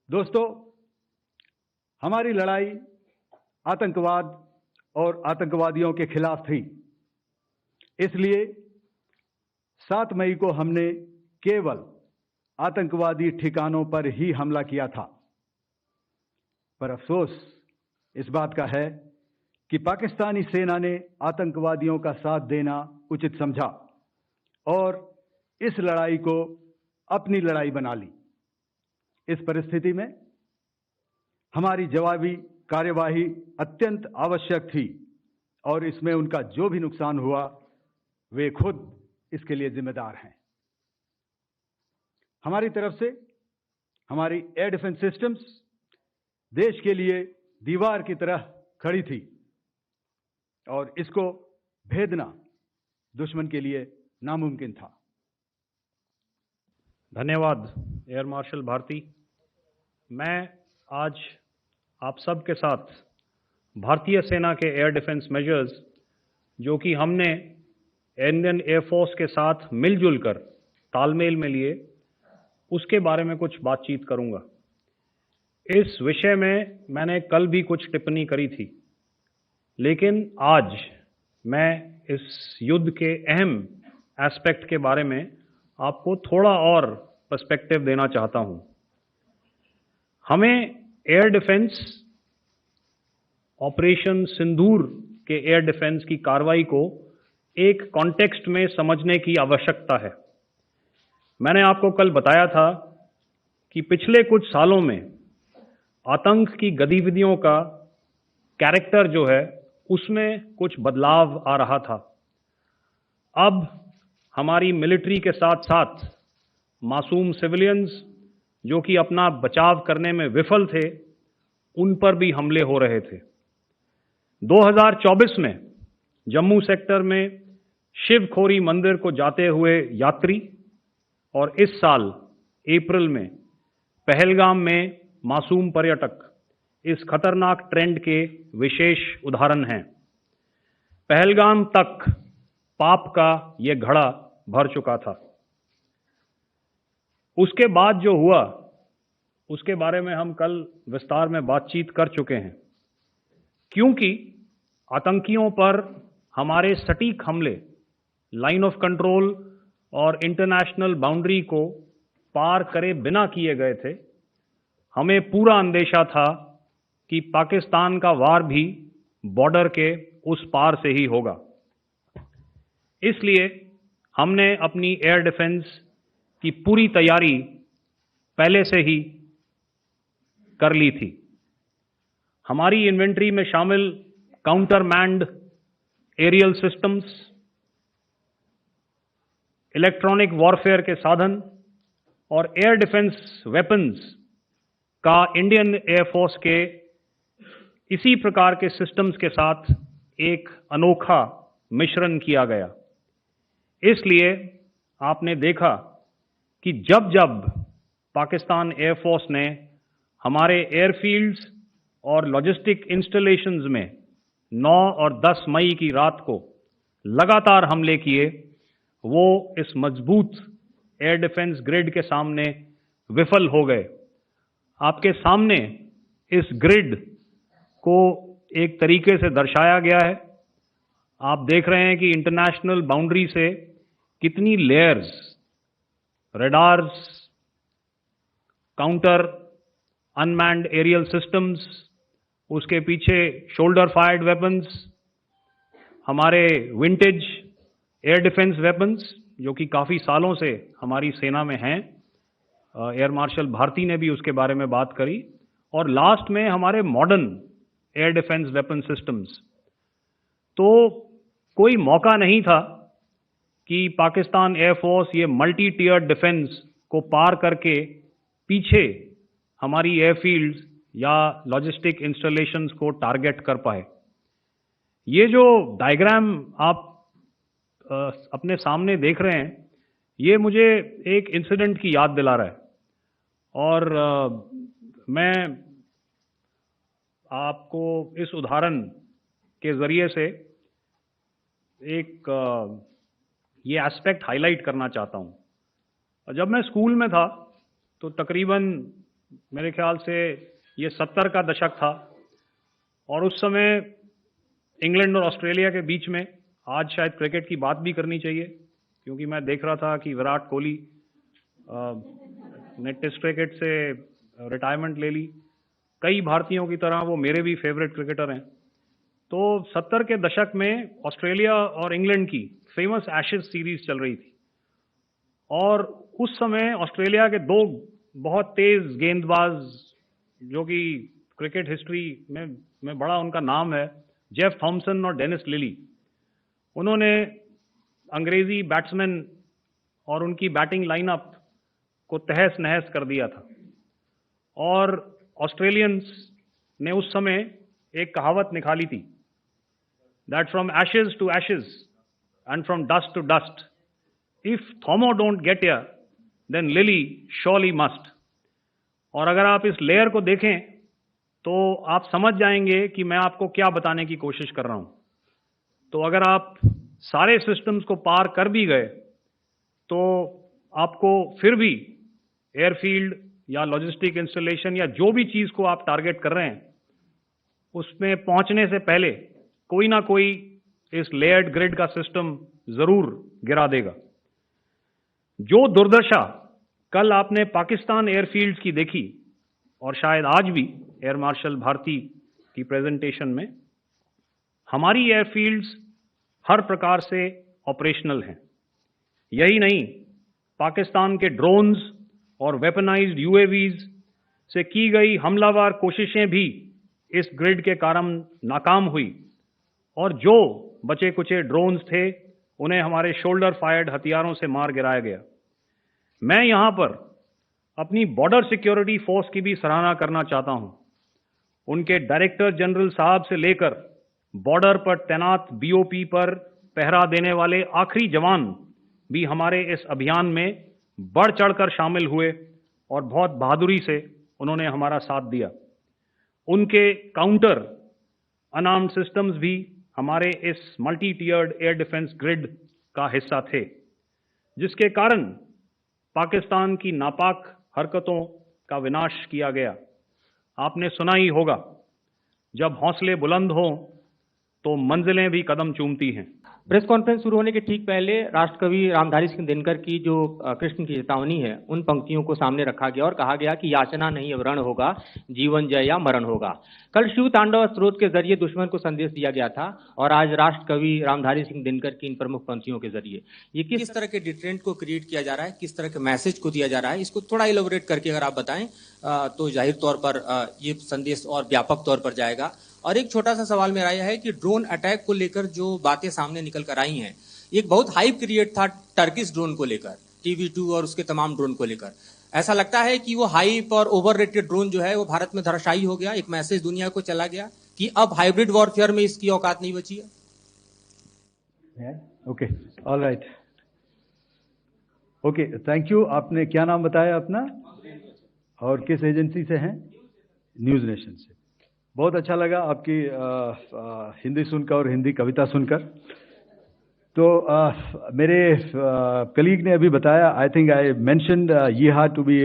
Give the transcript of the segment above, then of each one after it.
दोस्तों, हमारी लड़ाई आतंकवाद और आतंकवादियों के खिलाफ थी। इसलिए 7 मई को हमने केवल आतंकवादी ठिकानों पर ही हमला किया था। पर अफसोस इस बात का है कि पाकिस्तानी सेना ने आतंकवादियों का साथ देना उचित समझा और इस लड़ाई को अपनी लड़ाई बना ली। इस परिस्थिति में हमारी जवाबी कार्यवाही अत्यंत आवश्यक थी और इसमें उनका जो भी नुकसान हुआ वे खुद इसके लिए जिम्मेदार हैं। हमारी तरफ से हमारी एयर डिफेंस सिस्टम्स देश के लिए दीवार की तरह खड़ी थी और इसको भेदना दुश्मन के लिए नामुमकिन था। धन्यवाद एयर मार्शल भारती। मैं आज आप सब के साथ भारतीय सेना के एयर डिफेंस मेजर्स जो कि हमने इंडियन एयरफोर्स के साथ मिलजुल कर तालमेल में लिए, उसके बारे में कुछ बातचीत करूंगा। इस विषय में मैंने कल भी कुछ टिप्पणी करी थी, लेकिन आज मैं इस युद्ध के अहम एस्पेक्ट के बारे में आपको थोड़ा और पर्सपेक्टिव देना चाहता हूं। हमें एयर डिफेंस ऑपरेशन सिंदूर के एयर डिफेंस की कार्रवाई को एक कॉन्टेक्स्ट में समझने की आवश्यकता है। मैंने आपको कल बताया था कि पिछले कुछ सालों में आतंक की गतिविधियों का कैरेक्टर जो है उसमें कुछ बदलाव आ रहा था। अब हमारी मिलिट्री के साथ साथ मासूम सिविलियंस जो कि अपना बचाव करने में विफल थे, उन पर भी हमले हो रहे थे। 2024 में जम्मू सेक्टर में शिवखोरी मंदिर को जाते हुए यात्री और इस साल अप्रैल में पहलगाम में मासूम पर्यटक इस खतरनाक ट्रेंड के विशेष उदाहरण हैं। पहलगाम तक पाप का ये घड़ा भर चुका था। उसके बाद जो हुआ उसके बारे में हम कल विस्तार में बातचीत कर चुके हैं। क्योंकि आतंकियों पर हमारे सटीक हमले लाइन ऑफ कंट्रोल और इंटरनेशनल बाउंड्री को पार करे बिना किए गए थे, हमें पूरा अंदेशा था कि पाकिस्तान का वार भी बॉर्डर के उस पार से ही होगा। इसलिए हमने अपनी एयर डिफेंस की पूरी तैयारी पहले से ही कर ली थी। हमारी इन्वेंट्री में शामिल counter manned aerial systems, electronic warfare के साधन और एयर डिफेंस वेपन्स का इंडियन एयरफोर्स के इसी प्रकार के सिस्टम्स के साथ एक अनोखा मिश्रण किया गया। इसलिए आपने देखा कि जब जब पाकिस्तान एयरफोर्स ने हमारे एयरफील्ड्स और लॉजिस्टिक इंस्टॉलेशंस में 9 और 10 मई की रात को लगातार हमले किए, वो इस मजबूत एयर डिफेंस ग्रिड के सामने विफल हो गए। आपके सामने इस ग्रिड को एक तरीके से दर्शाया गया है। आप देख रहे हैं कि इंटरनेशनल बाउंड्री से कितनी layers, radars, counter unmanned aerial systems, उसके पीछे शोल्डर फायर्ड वेपन्स, हमारे विंटेज एयर डिफेंस वेपन्स जो कि काफ़ी सालों से हमारी सेना में हैं। एयर मार्शल भारती ने भी उसके बारे में बात करी। और लास्ट में हमारे modern air defence weapon systems. तो कोई मौका नहीं था कि पाकिस्तान एयरफोर्स ये मल्टी टियर डिफेंस को पार करके पीछे हमारी एयरफील्ड्स या लॉजिस्टिक इंस्टॉलेशंस को टारगेट कर पाए। ये जो डायग्राम आप अपने सामने देख रहे हैं, ये मुझे एक इंसिडेंट की याद दिला रहा है और मैं आपको इस उदाहरण के ज़रिए से एक ये एस्पेक्ट हाईलाइट करना चाहता हूँ। जब मैं स्कूल में था तो तकरीबन मेरे ख्याल से ये 70 का दशक था और उस समय इंग्लैंड और ऑस्ट्रेलिया के बीच में, आज शायद क्रिकेट की बात भी करनी चाहिए क्योंकि मैं देख रहा था कि विराट कोहली ने टेस्ट क्रिकेट से रिटायरमेंट ले ली। कई भारतीयों की तरह वो मेरे भी फेवरेट क्रिकेटर हैं। तो 70 के दशक में ऑस्ट्रेलिया और इंग्लैंड की फेमस एशेज सीरीज चल रही थी और उस समय ऑस्ट्रेलिया के दो बहुत तेज गेंदबाज, जो कि क्रिकेट हिस्ट्री में बड़ा उनका नाम है, जेफ थॉमसन और डेनिस लिली, उन्होंने अंग्रेजी बैट्समैन और उनकी बैटिंग लाइनअप को तहस नहस कर दिया था। और ऑस्ट्रेलियंस ने उस समय एक कहावत निकाली थी, that from ashes to ashes and from dust to dust, if Thommo don't get here then Lillee surely must. और अगर आप इस लेयर को देखें तो आप समझ जाएंगे कि मैं आपको क्या बताने की कोशिश कर रहा हूं। तो अगर आप सारे सिस्टम्स को पार कर भी गए तो आपको फिर भी एयरफील्ड या लॉजिस्टिक इंस्टॉलेशन या जो भी चीज को आप टारगेट कर रहे हैं उसमें पहुंचने से पहले कोई ना कोई इस लेयर्ड ग्रिड का सिस्टम जरूर गिरा देगा। जो दुर्दशा कल आपने पाकिस्तान एयरफील्ड्स की देखी और शायद आज भी एयर मार्शल भारती की प्रेजेंटेशन में, हमारी एयरफील्ड्स हर प्रकार से ऑपरेशनल हैं। यही नहीं, पाकिस्तान के ड्रोन्स और वेपनाइज्ड यूएवीज से की गई हमलावर कोशिशें भी इस ग्रिड के कारण नाकाम हुई और जो बचे कुचे ड्रोन्स थे उन्हें हमारे शोल्डर फायर्ड हथियारों से मार गिराया गया। मैं यहां पर अपनी बॉर्डर सिक्योरिटी फोर्स की भी सराहना करना चाहता हूं। उनके डायरेक्टर जनरल साहब से लेकर बॉर्डर पर तैनात बीओपी पर पहरा देने वाले आखिरी जवान भी हमारे इस अभियान में बढ़ चढ़कर शामिल हुए और बहुत बहादुरी से उन्होंने हमारा साथ दिया। उनके काउंटर अनार्म्ड सिस्टम्स भी हमारे इस मल्टी टियर्ड एयर डिफेंस ग्रिड का हिस्सा थे, जिसके कारण पाकिस्तान की नापाक हरकतों का विनाश किया गया। आपने सुना ही होगा, जब हौसले बुलंद हों तो मंजिलें भी कदम चूमती हैं। प्रेस कॉन्फ्रेंस शुरू होने के ठीक पहले राष्ट्रकवि रामधारी सिंह दिनकर की जो कृष्ण की चेतावनी है, उन पंक्तियों को सामने रखा गया और कहा गया कि याचना नहीं अब रण होगा, जीवन जय या मरण होगा। कल शिव तांडव स्रोत के जरिए दुश्मन को संदेश दिया गया था और आज राष्ट्रकवि रामधारी सिंह दिनकर की इन प्रमुख पंक्तियों के जरिए ये किस तरह के डिटरेंट को क्रिएट किया जा रहा है, किस तरह के मैसेज को दिया जा रहा है, इसको थोड़ा इलेबोरेट करके अगर आप बताएं तो जाहिर तौर पर ये संदेश और व्यापक तौर पर जाएगा। और एक छोटा सा सवाल मेरा यह है कि ड्रोन अटैक को लेकर जो बातें सामने निकल कर आई हैं, एक बहुत हाइप क्रिएट था टर्किश ड्रोन को लेकर, TB2 और उसके तमाम ड्रोन को लेकर। ऐसा लगता है कि वो हाइप और ओवररेटेड ड्रोन जो है वो भारत में धराशायी हो गया, एक मैसेज दुनिया को चला गया कि अब हाइब्रिड वॉरफेयर में इसकी औकात नहीं बची है। Okay, all right, okay, thank you. आपने क्या नाम बताया अपना और किस एजेंसी से हैं? न्यूज नेशन से। बहुत अच्छा लगा आपकी हिंदी सुनकर और हिंदी कविता सुनकर। तो मेरे कलीग ने अभी बताया, I think I mentioned Yiha to be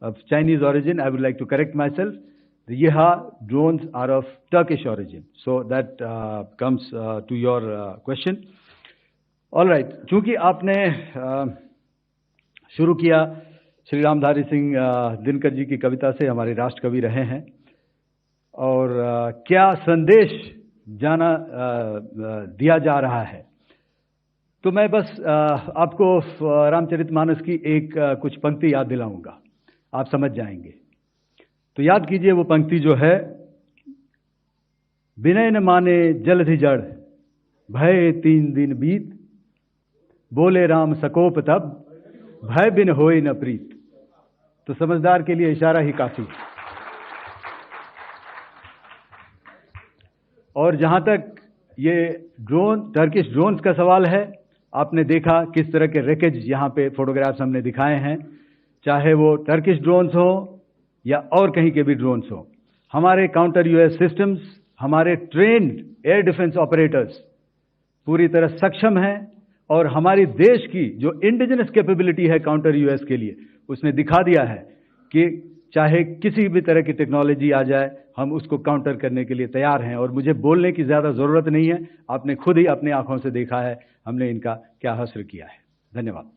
Chinese origin. I would like to correct myself. The Yeha drones are of Turkish origin. So that comes to your question. All right. चूंकि आपने शुरू किया श्री रामधारी सिंह दिनकर जी की कविता से, हमारे राष्ट्र कवि रहे हैं, और क्या संदेश दिया जा रहा है, तो मैं बस आपको रामचरितमानस की एक कुछ पंक्ति याद दिलाऊंगा, आप समझ जाएंगे। तो याद कीजिए वो पंक्ति जो है, विनय न माने जलधि जड़, भय 3 दिन बीत, बोले राम सकोप तब, भय बिन होए न प्रीत। तो समझदार के लिए इशारा ही काफी है। और जहां तक ये टर्किश ड्रोन्स का सवाल है, आपने देखा किस तरह के रेकेज यहाँ पे फोटोग्राफ्स हमने दिखाए हैं, चाहे वो टर्किश ड्रोन्स हो या और कहीं के भी ड्रोन्स हो। हमारे काउंटर यूएस सिस्टम्स, हमारे ट्रेन्ड एयर डिफेंस ऑपरेटर्स पूरी तरह सक्षम हैं और हमारी देश की जो इंडिजिनस कैपेबिलिटी है काउंटर यूएस के लिए, उसने दिखा दिया है कि चाहे किसी भी तरह की टेक्नोलॉजी आ जाए, हम उसको काउंटर करने के लिए तैयार हैं। और मुझे बोलने की ज़्यादा ज़रूरत नहीं है, आपने खुद ही अपनी आंखों से देखा है हमने इनका क्या हश्र किया है। धन्यवाद।